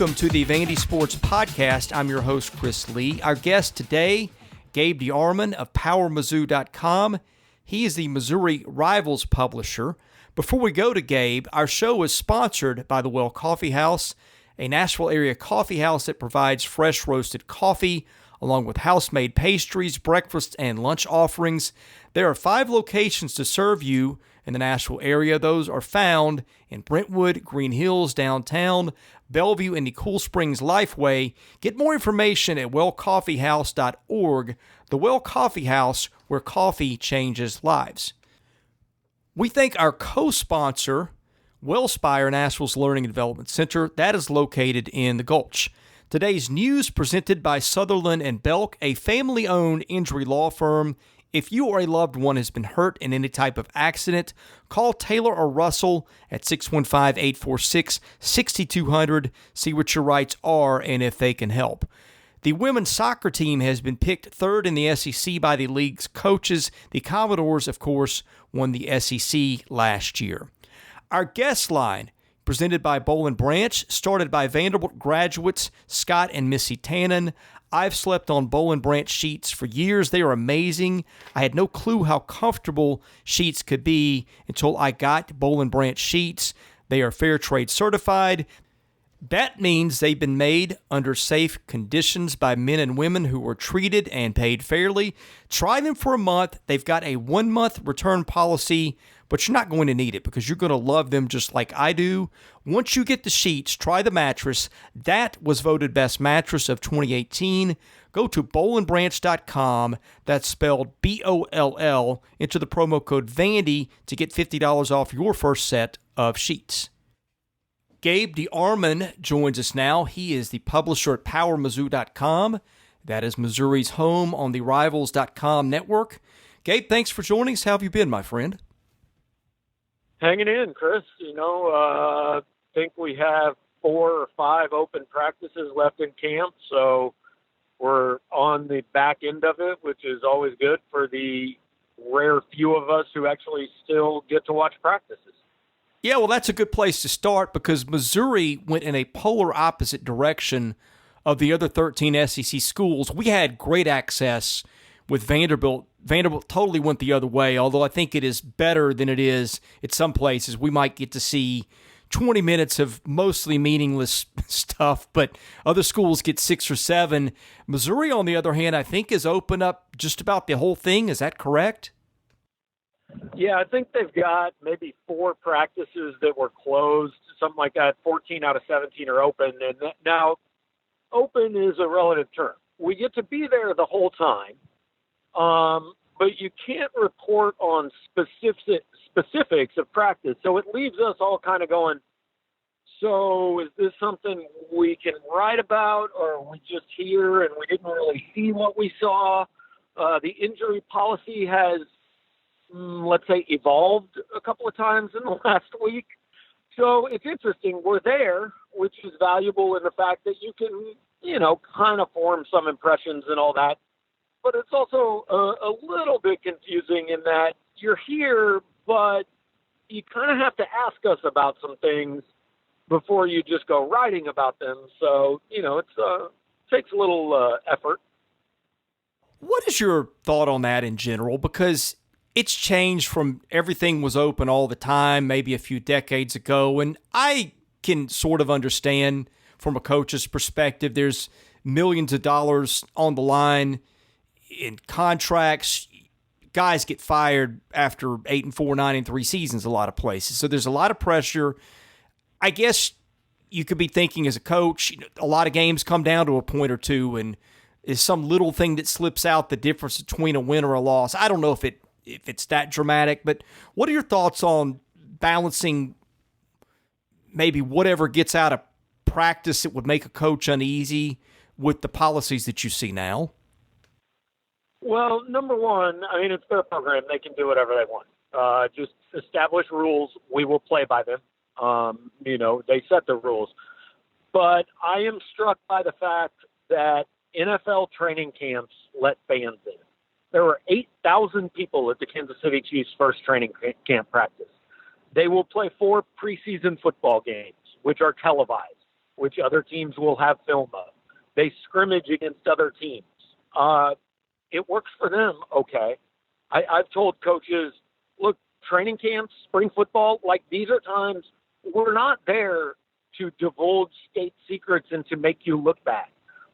welcome to the Vandy Sports Podcast. I'm your host, Chris Lee. Our guest today, Gabe DeArmond of PowerMizzou.com. He is the Missouri Rivals publisher. Before we go to Gabe, our show is sponsored by the Well Coffee House, a Nashville area coffee house that provides fresh roasted coffee, along with house-made pastries, breakfast, and lunch offerings. There are 5 locations to serve you in the Nashville area. Those are found in Brentwood, Green Hills, downtown, Bellevue, and the Cool Springs Lifeway. Get more information at wellcoffeehouse.org. The Well Coffee House, where coffee changes lives. We thank our co-sponsor, Wellspire, Nashville's Learning and Development Center. That is located in the Gulch. Today's news presented by Sutherland and Belk, a family-owned injury law firm. If you or a loved one has been hurt in any type of accident, call Taylor or Russell at 615-846-6200. See what your rights are and if they can help. The women's soccer team has been picked 3rd in the SEC by the league's coaches. The Commodores, of course, won the SEC last year. Our guest line, presented by Boll & Branch, started by Vanderbilt graduates Scott and Missy Tannen. I've slept on Boll & Branch sheets for years. They are amazing. I had no clue how comfortable sheets could be until I got Boll & Branch sheets. They are fair trade certified. That means they've been made under safe conditions by men and women who were treated and paid fairly. Try them for a month. They've got a 1-month return policy, but you're not going to need it because you're going to love them just like I do. Once you get the sheets, try the mattress. That was voted best mattress of 2018. Go to bollandbranch.com. That's spelled B-O-L-L. Enter the promo code Vandy to get $50 off your first set of sheets. Gabe DeArmond joins us now. He is the publisher at PowerMizzou.com. That is Missouri's home on the Rivals.com network. Gabe, thanks for joining us. How have you been, my friend? Hanging in, Chris. I think we have 4 or 5 open practices left in camp, so we're on the back end of it, which is always good for the rare few of us who actually still get to watch practices. Yeah, well, that's a good place to start because Missouri went in a polar opposite direction of the other 13 SEC schools. We had great access with Vanderbilt. Vanderbilt totally went the other way, although I think it is better than it is at some places. We might get to see 20 minutes of mostly meaningless stuff, but other schools get 6 or 7. Missouri, on the other hand, I think has opened up just about the whole thing. Is that correct? Yeah, I think they've got maybe 4 practices that were closed, something like that. 14 out of 17 are open. And now, open is a relative term. We get to be there the whole time, but you can't report on specifics of practice. So it leaves us all kind of going, so is this something we can write about, or are we just here and we didn't really see what we saw? The injury policy has, let's say, evolved a couple of times in the last week. So it's interesting. We're there, which is valuable in the fact that you can, kind of form some impressions and all that. But it's also a little bit confusing in that you're here, but you kind of have to ask us about some things before you just go writing about them. So, it takes a little effort. What is your thought on that in general? Because it's changed from everything was open all the time, maybe a few decades ago. And I can sort of understand from a coach's perspective, there's millions of dollars on the line in contracts. Guys get fired after 8-4, 9-3 seasons a lot of places. So there's a lot of pressure. I guess you could be thinking as a coach, a lot of games come down to a point or two, and is some little thing that slips out the difference between a win or a loss. I don't know if it's that dramatic, but what are your thoughts on balancing maybe whatever gets out of practice that would make a coach uneasy with the policies that you see now? Well, number one, it's their program. They can do whatever they want. Just establish rules. We will play by them. They set the rules. But I am struck by the fact that NFL training camps let fans in. There were 8,000 people at the Kansas City Chiefs' first training camp practice. They will play 4 preseason football games, which are televised. which other teams will have film of. They scrimmage against other teams. It works for them, okay. I've told coaches, look, training camps, spring football, like these are times we're not there to divulge state secrets and to make you look bad.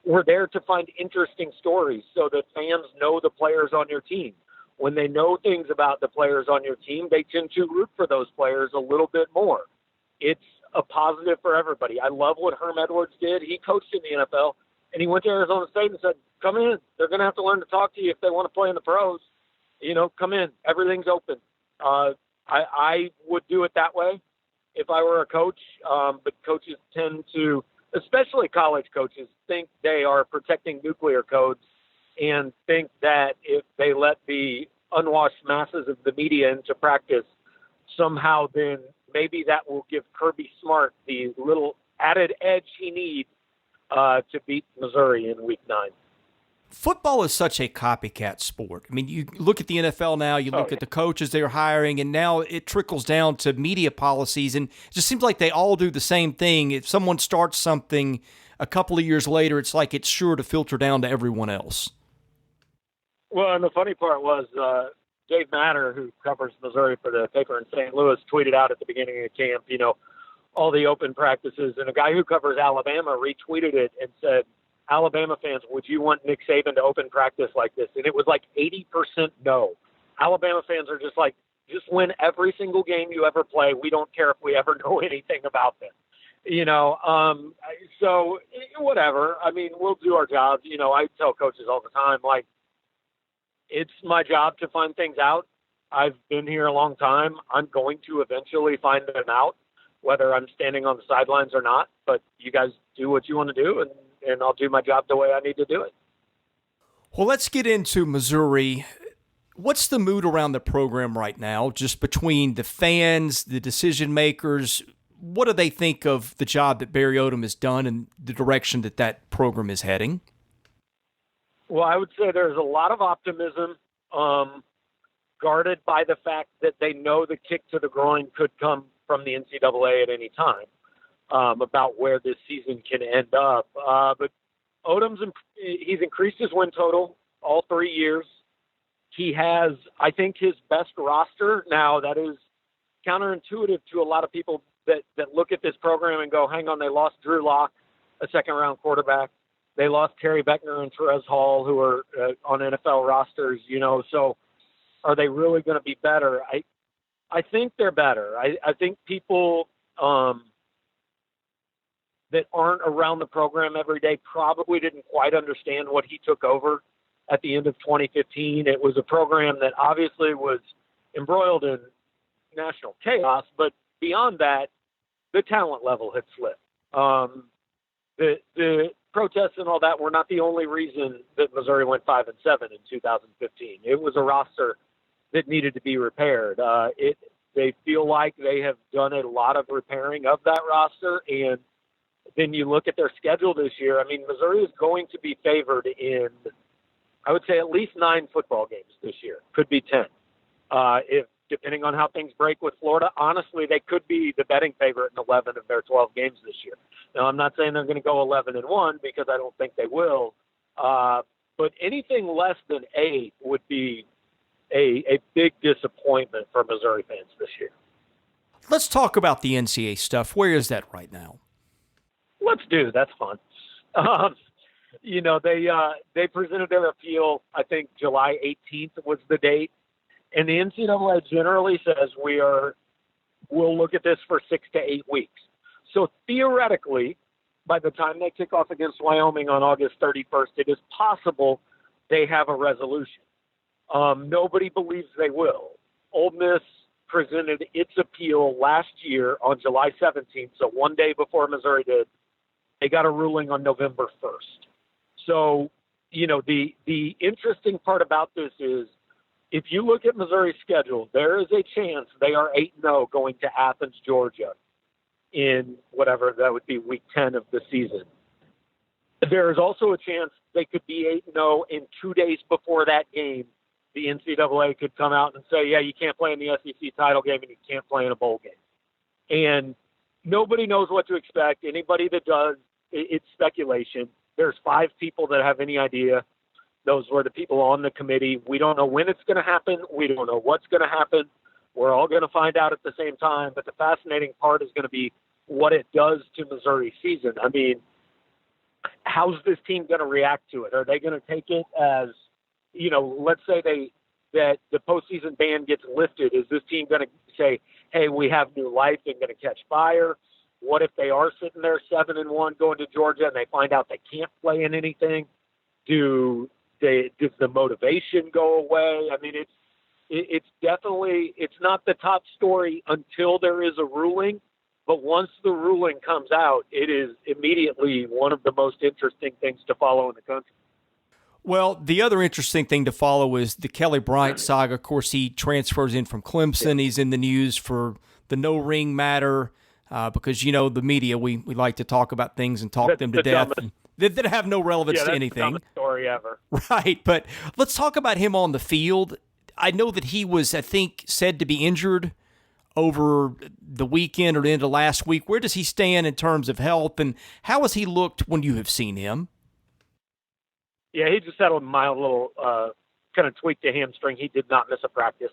We're there to find interesting stories so that fans know the players on your team. When they know things about the players on your team, they tend to root for those players a little bit more. It's a positive for everybody. I love what Herm Edwards did. He coached in the NFL, and he went to Arizona State and said, come in. They're going to have to learn to talk to you if they want to play in the pros. Come in. Everything's open. I would do it that way if I were a coach, but coaches tend to, especially college coaches, think they are protecting nuclear codes and think that if they let the unwashed masses of the media into practice, somehow then maybe that will give Kirby Smart the little added edge he needs to beat Missouri in Week 9. Football is such a copycat sport. I mean, you look at the NFL now, you look at the coaches they're hiring, and now it trickles down to media policies, and it just seems like they all do the same thing. If someone starts something a couple of years later, it's like it's sure to filter down to everyone else. Well, and the funny part was Dave Matter, who covers Missouri for the paper in St. Louis, tweeted out at the beginning of camp, all the open practices, and a guy who covers Alabama retweeted it and said, Alabama fans, would you want Nick Saban to open practice like this? And it was like 80% no. Alabama fans are just like, just win every single game you ever play. We don't care if we ever know anything about them. So whatever. I mean, we'll do our jobs. I tell coaches all the time, like, it's my job to find things out. I've been here a long time. I'm going to eventually find them out, whether I'm standing on the sidelines or not. But you guys do what you want to do, and I'll do my job the way I need to do it. Well, let's get into Missouri. What's the mood around the program right now, just between the fans, the decision makers? What do they think of the job that Barry Odom has done and the direction that program is heading? Well, I would say there's a lot of optimism, guarded by the fact that they know the kick to the groin could come from the NCAA at any time. About where this season can end up. But Odom's he's increased his win total all 3 years. He has, I think, his best roster. Now, that is counterintuitive to a lot of people that look at this program and go, hang on, they lost Drew Lock, a second-round quarterback. They lost Terry Beckner and Terez Hall, who are on NFL rosters, so are they really going to be better? I think they're better. I think people that aren't around the program every day probably didn't quite understand what he took over at the end of 2015. It was a program that obviously was embroiled in national chaos, but beyond that, the talent level had slipped. The protests and all that were not the only reason that Missouri went 5-7 in 2015. It was a roster that needed to be repaired. They feel like they have done a lot of repairing of that roster, and then you look at their schedule this year. I mean, Missouri is going to be favored in, I would say, at least 9 football games this year. Could be 10. If depending on how things break with Florida, honestly, they could be the betting favorite in 11 of their 12 games this year. Now, I'm not saying they're going to go 11-1 because I don't think they will. But anything less than 8 would be a big disappointment for Missouri fans this year. Let's talk about the NCAA stuff. Where is that right now? Let's do. That's fun. They presented their appeal. I think July 18th was the date, and the NCAA generally says we'll look at this for 6 to 8 weeks. So theoretically, by the time they kick off against Wyoming on August 31st, it is possible they have a resolution. Nobody believes they will. Ole Miss presented its appeal last year on July 17th, so one day before Missouri did. They got a ruling on November 1st. So, the interesting part about this is if you look at Missouri's schedule, there is a chance they are 8-0 going to Athens, Georgia in whatever that would be week 10 of the season. There is also a chance they could be 8-0 and 2 days before that game, the NCAA could come out and say, yeah, you can't play in the SEC title game and you can't play in a bowl game. And nobody knows what to expect. Anybody that does, it's speculation. There's 5 people that have any idea. Those were the people on the committee. We don't know when it's going to happen. We don't know what's going to happen. We're all going to find out at the same time. But the fascinating part is going to be what it does to Missouri's season. I mean, how's this team going to react to it? Are they going to take it as, let's say that the postseason ban gets lifted? Is this team going to say, hey, we have new life and going to catch fire? What if they are sitting there 7-1 going to Georgia and they find out they can't play in anything? Does the motivation go away? I mean, it's definitely, it's not the top story until there is a ruling, but once the ruling comes out, it is immediately one of the most interesting things to follow in the country. Well, the other interesting thing to follow is the Kelly Bryant saga. Of course, he transfers in from Clemson. He's in the news for the no-ring matter because, the media, we like to talk about things and talk them to death. That have no relevance to anything. That's the dumbest story ever. Right, but let's talk about him on the field. I know that he was, I think, said to be injured over the weekend or the end of last week. Where does he stand in terms of health, and how has he looked when you have seen him? Yeah, he just had a mild little kind of tweak to hamstring. He did not miss a practice.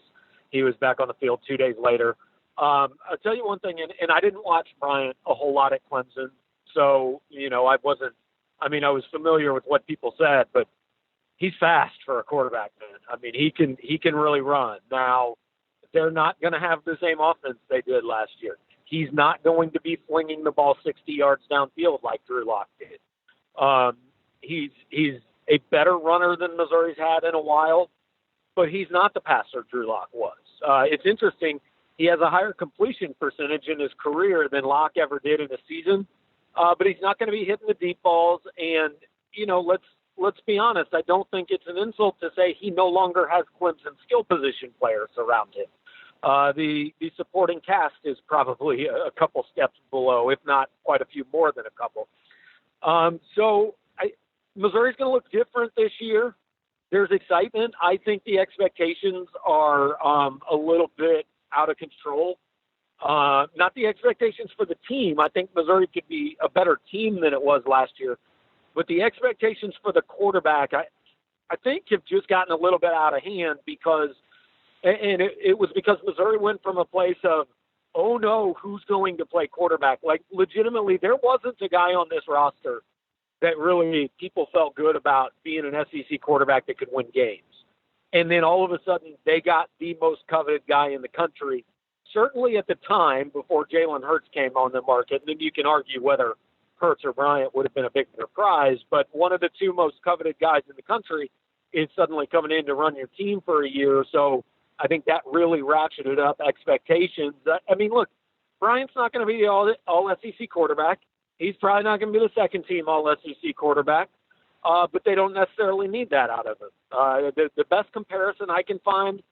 He was back on the field 2 days later. I'll tell you one thing, and I didn't watch Bryant a whole lot at Clemson, so, I was familiar with what people said, but he's fast for a quarterback, man. I mean, he can really run. Now, they're not going to have the same offense they did last year. He's not going to be flinging the ball 60 yards downfield like Drew Lock did. He's a better runner than Missouri's had in a while, but he's not the passer Drew Lock was. It's interesting. He has a higher completion percentage in his career than Lock ever did in a season, but he's not going to be hitting the deep balls. And, let's be honest. I don't think it's an insult to say he no longer has Clemson skill position players around him. The supporting cast is probably a couple steps below, if not quite a few more than a couple. Missouri's going to look different this year. There's excitement. I think the expectations are a little bit out of control. Not the expectations for the team. I think Missouri could be a better team than it was last year. But the expectations for the quarterback, I think, have just gotten a little bit out of hand because it was because Missouri went from a place of, oh, no, who's going to play quarterback? Like, legitimately, there wasn't a guy on this roster that really people felt good about being an SEC quarterback that could win games. And then all of a sudden, they got the most coveted guy in the country, certainly at the time before Jalen Hurts came on the market. And then you can argue whether Hurts or Bryant would have been a bigger prize, but one of the 2 most coveted guys in the country is suddenly coming in to run your team for a year. So I think that really ratcheted up expectations. I mean, look, Bryant's not going to be the all SEC quarterback. He's probably not going to be the second team all SEC quarterback, but they don't necessarily need that out of him. The best comparison I can find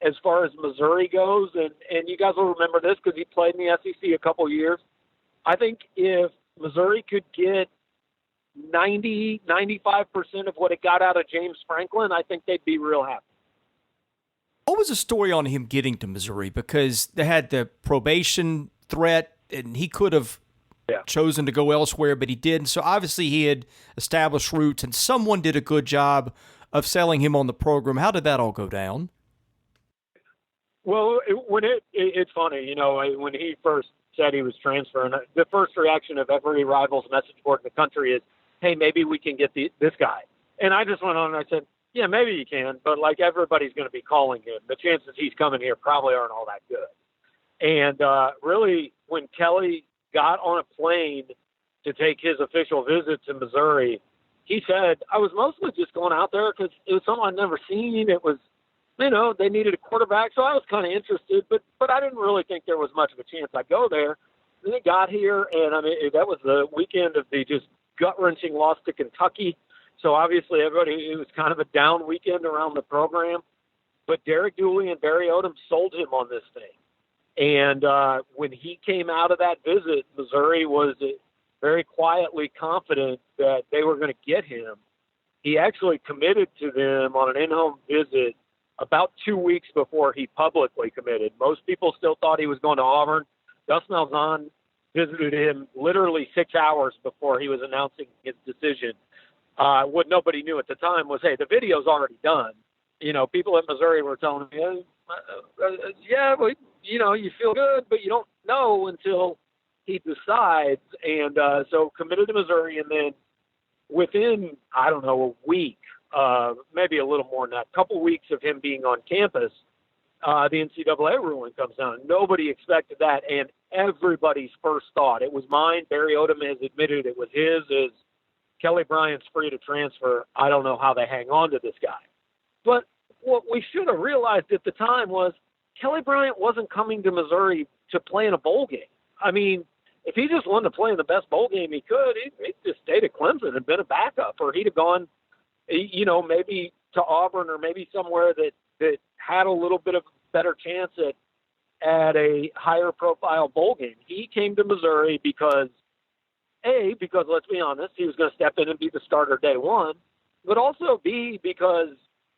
as far as Missouri goes, and you guys will remember this because he played in the SEC a couple years. I think if Missouri could get 95% of what it got out of James Franklin, I think they'd be real happy. What was the story on him getting to Missouri? Because they had the probation threat, and he could have chosen to go elsewhere, but he didn't. So obviously he had established roots, and someone did a good job of selling him on the program. How did that all go down? Well, it's funny, when he first said he was transferring, the first reaction of every rival's message board in the country is, hey, maybe we can get this guy. And I just went on and I said, yeah, maybe you can, but like everybody's going to be calling him. The chances he's coming here probably aren't all that good. And really, when Kelly got on a plane to take his official visit to Missouri, he said, I was mostly just going out there because it was something I'd never seen. It was, they needed a quarterback, so I was kind of interested, but I didn't really think there was much of a chance I'd go there. Then he got here, and that was the weekend of the just gut-wrenching loss to Kentucky. So obviously it was kind of a down weekend around the program. But Derek Dooley and Barry Odom sold him on this thing. And when he came out of that visit, Missouri was very quietly confident that they were going to get him. He actually committed to them on an in-home visit about 2 weeks before he publicly committed. Most people still thought he was going to Auburn. Gus Malzahn visited him literally 6 hours before he was announcing his decision. What nobody knew at the time was, hey, the video's already done. People at Missouri were telling me, yeah, but, you feel good, but you don't know until he decides. And so committed to Missouri, and then within, I don't know, a week, maybe a little more than that, a couple weeks of him being on campus, the NCAA ruling comes down. Nobody expected that, and everybody's first thought, it was mine, Barry Odom has admitted it was his, is Kelly Bryant's free to transfer. I don't know how they hang on to this guy. But what we should have realized at the time was Kelly Bryant wasn't coming to Missouri to play in a bowl game. I mean, if he just wanted to play in the best bowl game he could, he'd just stayed at Clemson and been a backup, or he'd have gone, maybe to Auburn or maybe somewhere that had a little bit of better chance at a higher profile bowl game. He came to Missouri because let's be honest, he was going to step in and be the starter day one, but also B, because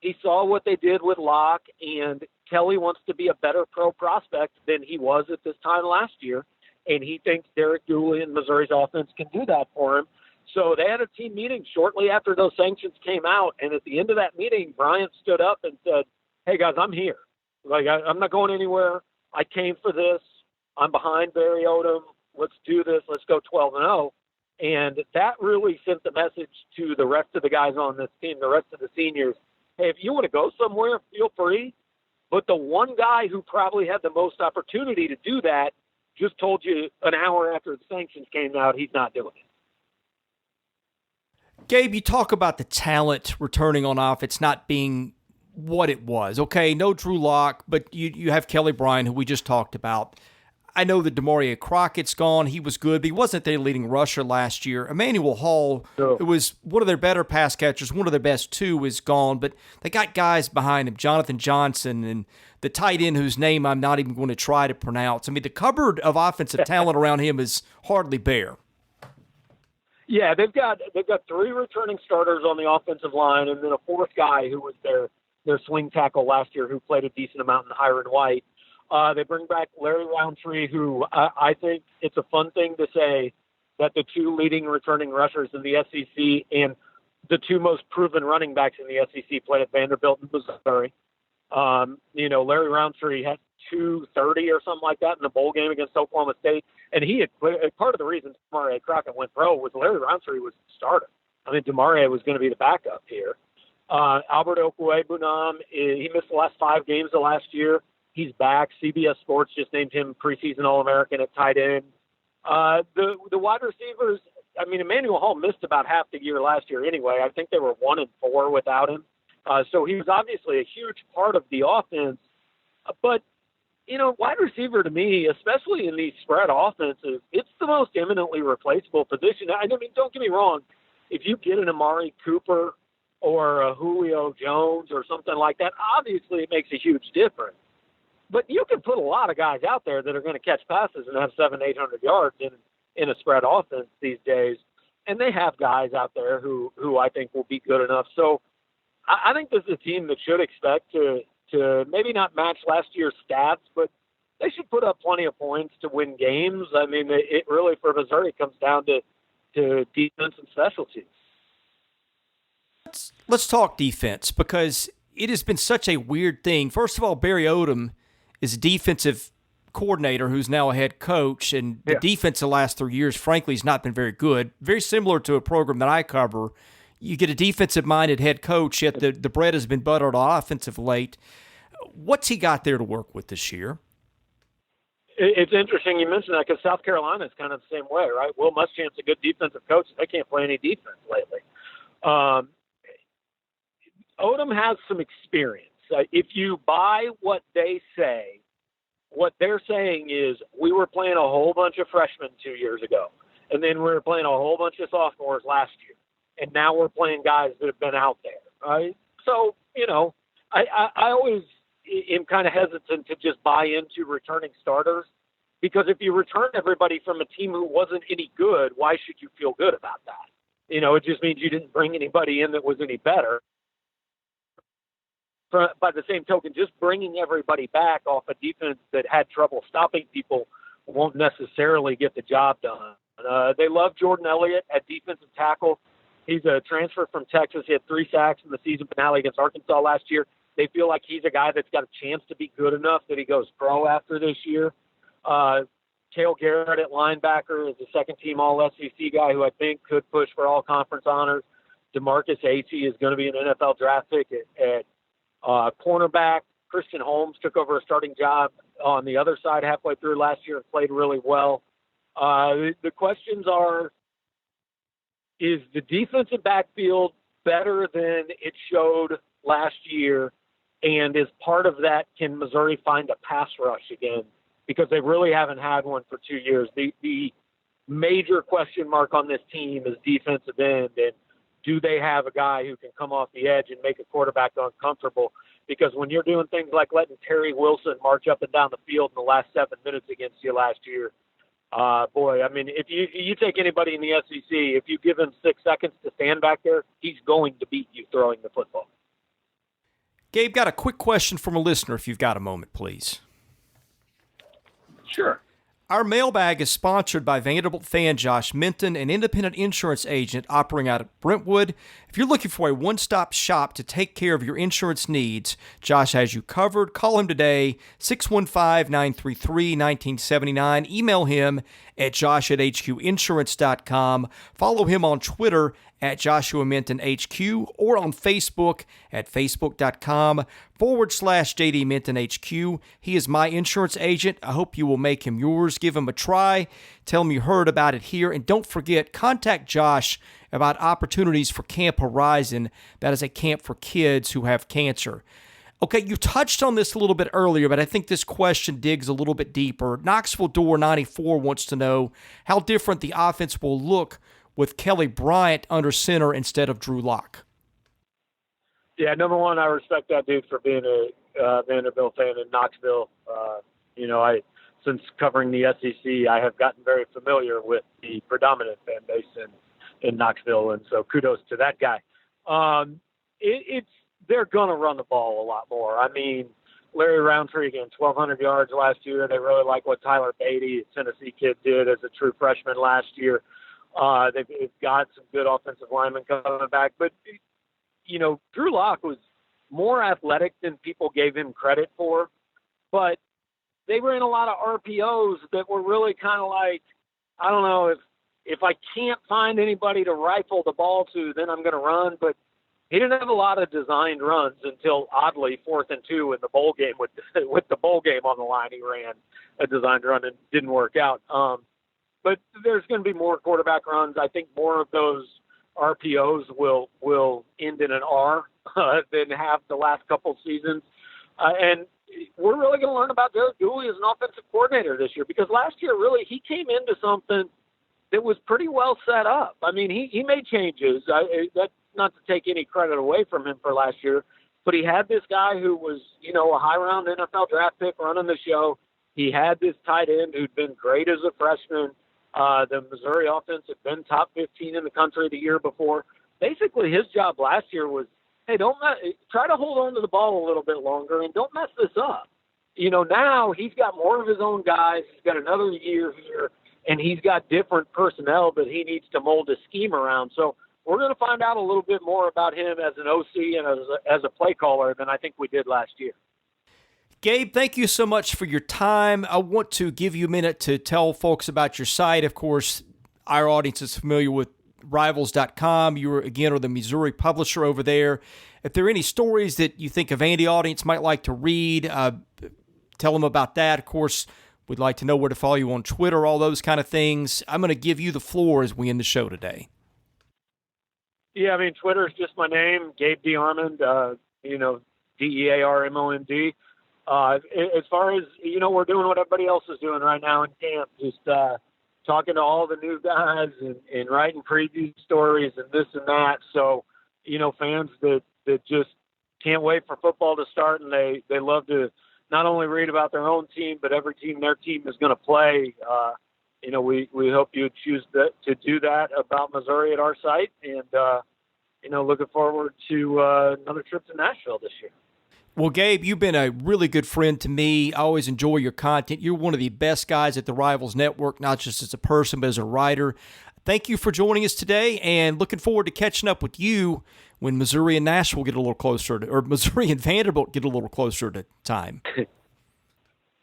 he saw what they did with Locke, and Kelly wants to be a better pro prospect than he was at this time last year. And he thinks Derek Dooley and Missouri's offense can do that for him. So they had a team meeting shortly after those sanctions came out. And at the end of that meeting, Bryant stood up and said, hey, guys, I'm here. I'm not going anywhere. I came for this. I'm behind Barry Odom. Let's do this. Let's go 12-0. And that really sent the message to the rest of the guys on this team, the rest of the seniors. Hey, if you want to go somewhere, feel free. But the one guy who probably had the most opportunity to do that just told you an hour after the sanctions came out he's not doing it. Gabe, you talk about the talent returning on offense not being what it was. Okay, no Drew Lock, but you have Kelly Bryant, who we just talked about. I know that Demaria Crockett's gone. He was good, but he wasn't their leading rusher last year. Emmanuel Hall, who was one of their better pass catchers, one of their best two, is gone, but they got guys behind him, Jonathan Johnson and the tight end whose name I'm not even going to try to pronounce. I mean, the cupboard of offensive talent around him is hardly bare. Yeah, they've got three returning starters on the offensive line, and then a fourth guy who was their swing tackle last year who played a decent amount in Hiron White. They bring back Larry Roundtree, who I think it's a fun thing to say that the two leading returning rushers in the SEC and the two most proven running backs in the SEC play at Vanderbilt and Missouri. Larry Roundtree had 230 or something like that in the bowl game against Oklahoma State. And he had part of the reason Demaria Crockett went pro was Larry Roundtree was the starter. I mean, Demaria was going to be the backup here. Albert Okwuegbunam, he missed the last 5 games of last year. He's back. CBS Sports just named him preseason All-American at tight end. The wide receivers, I mean, Emmanuel Hall missed about half the year last year anyway. I think they were 1-4 without him. So he was obviously a huge part of the offense. But, wide receiver to me, especially in these spread offenses, it's the most eminently replaceable position. I mean, don't get me wrong. If you get an Amari Cooper or a Julio Jones or something like that, obviously it makes a huge difference. But you can put a lot of guys out there that are going to catch passes and have 700-800 yards in a spread offense these days. And they have guys out there who I think will be good enough. So I think this is a team that should expect to maybe not match last year's stats, but they should put up plenty of points to win games. I mean, it really, for Missouri, comes down to defense and special teams. Let's talk defense, because it has been such a weird thing. First of all, Barry Odom is a defensive coordinator who's now a head coach, and the defense the last 3 years, frankly, has not been very good. Very similar to a program that I cover. You get a defensive-minded head coach, yet the bread has been buttered on offensive late. What's he got there to work with this year? It's interesting you mentioned that, because South Carolina is kind of the same way, right? Will Muschamp's a good defensive coach. They can't play any defense lately. Odom has some experience. If you buy what they say, what they're saying is we were playing a whole bunch of freshmen 2 years ago, and then we were playing a whole bunch of sophomores last year, and now we're playing guys that have been out there, right? So, I always am kind of hesitant to just buy into returning starters, because if you return everybody from a team who wasn't any good, why should you feel good about that? It just means you didn't bring anybody in that was any better. By the same token, just bringing everybody back off a defense that had trouble stopping people won't necessarily get the job done. They love Jordan Elliott at defensive tackle. He's a transfer from Texas. He had 3 sacks in the season finale against Arkansas last year. They feel like he's a guy that's got a chance to be good enough that he goes pro after this year. Cale Garrett at linebacker is a second-team All-SEC guy who I think could push for all-conference honors. DeMarcus Acey is going to be an NFL draft pick at cornerback. Christian Holmes took over a starting job on the other side halfway through last year and played really well. The questions are, is the defensive backfield better than it showed last year? And as part of that, can Missouri find a pass rush again? Because they really haven't had one for 2 years. The major question mark on this team is defensive end. And do they have a guy who can come off the edge and make a quarterback uncomfortable? Because when you're doing things like letting Terry Wilson march up and down the field in the last 7 minutes against you last year, boy, I mean, if you take anybody in the SEC, if you give him 6 seconds to stand back there, he's going to beat you throwing the football. Gabe, got a quick question from a listener if you've got a moment, please. Sure. Our mailbag is sponsored by Vanderbilt fan Josh Minton, an independent insurance agent operating out of Brentwood. If you're looking for a one-stop shop to take care of your insurance needs, Josh has you covered. Call him today, 615-933-1979. Email him at josh@hqinsurance.com. Follow him on Twitter at Joshua Minton HQ or on Facebook at facebook.com/JD Minton HQ. He is my insurance agent. I hope you will make him yours. Give him a try. Tell him you heard about it here. And don't forget, contact Josh about opportunities for Camp Horizon. That is a camp for kids who have cancer. Okay, you touched on this a little bit earlier, but I think this question digs a little bit deeper. Knoxville Door 94 wants to know how different the offense will look with Kelly Bryant under center instead of Drew Lock. Yeah, number one, I respect that dude for being a Vanderbilt fan in Knoxville. Since covering the SEC, I have gotten very familiar with the predominant fan base in Knoxville, and so kudos to that guy. They're going to run the ball a lot more. I mean, Larry Roundtree, again, 1,200 yards last year. They really like what Tyler Beatty, a Tennessee kid, did as a true freshman last year. They've got some good offensive linemen coming back. But, Drew Lock was more athletic than people gave him credit for. But they ran a lot of RPOs that were really kind of like, I don't know, if I can't find anybody to rifle the ball to, then I'm going to run. But he didn't have a lot of designed runs until, oddly, 4th and 2 in the bowl game. With the bowl game on the line, he ran a designed run and didn't work out. But there's going to be more quarterback runs. I think more of those RPOs will end in an R than have the last couple seasons. And we're really going to learn about Derek Dooley as an offensive coordinator this year, because last year, really, he came into something that was pretty well set up. I mean, he made changes. That's not to take any credit away from him for last year, but he had this guy who was, a high-round NFL draft pick running the show. He had this tight end who'd been great as a freshman. The Missouri offense had been top 15 in the country the year before. Basically, his job last year was, hey, try to hold on to the ball a little bit longer and don't mess this up. Now he's got more of his own guys. He's got another year here, and he's got different personnel that he needs to mold his scheme around. So we're going to find out a little bit more about him as an OC and as a play caller than I think we did last year. Gabe, thank you so much for your time. I want to give you a minute to tell folks about your site. Of course, our audience is familiar with Rivals.com. You, again, are the Missouri publisher over there. If there are any stories that you think a Vandy audience might like to read, tell them about that. Of course, we'd like to know where to follow you on Twitter, all those kind of things. I'm going to give you the floor as we end the show today. Yeah, I mean, Twitter is just my name, Gabe DeArmond, DeArmond. As far as, we're doing what everybody else is doing right now in camp, just talking to all the new guys and writing preview stories and this and that. So, fans that just can't wait for football to start, and they love to not only read about their own team, but every team their team is going to play. We hope you choose to do that about Missouri at our site, and looking forward to another trip to Nashville this year. Well, Gabe, you've been a really good friend to me. I always enjoy your content. You're one of the best guys at the Rivals Network, not just as a person, but as a writer. Thank you for joining us today, and looking forward to catching up with you when Missouri and Nashville get a little closer, or Missouri and Vanderbilt get a little closer to time.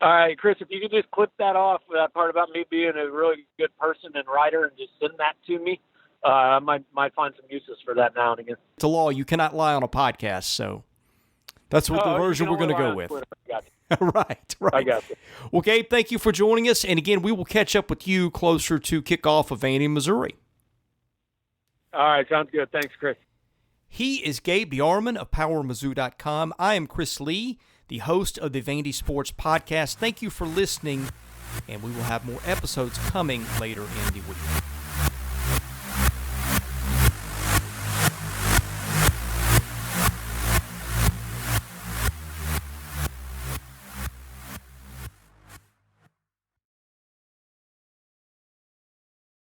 All right, Chris, if you could just clip that off, that part about me being a really good person and writer, and just send that to me, I might find some uses for that now and again. It's a law. You cannot lie on a podcast, so that's what the version we're going to go with. Right. I got you. Well, Gabe, thank you for joining us. And again, we will catch up with you closer to kickoff of Vandy, Missouri. All right, sounds good. Thanks, Chris. He is Gabe DeArmond of PowerMizzou.com. I am Chris Lee, the host of the Vandy Sports Podcast. Thank you for listening, and we will have more episodes coming later in the week.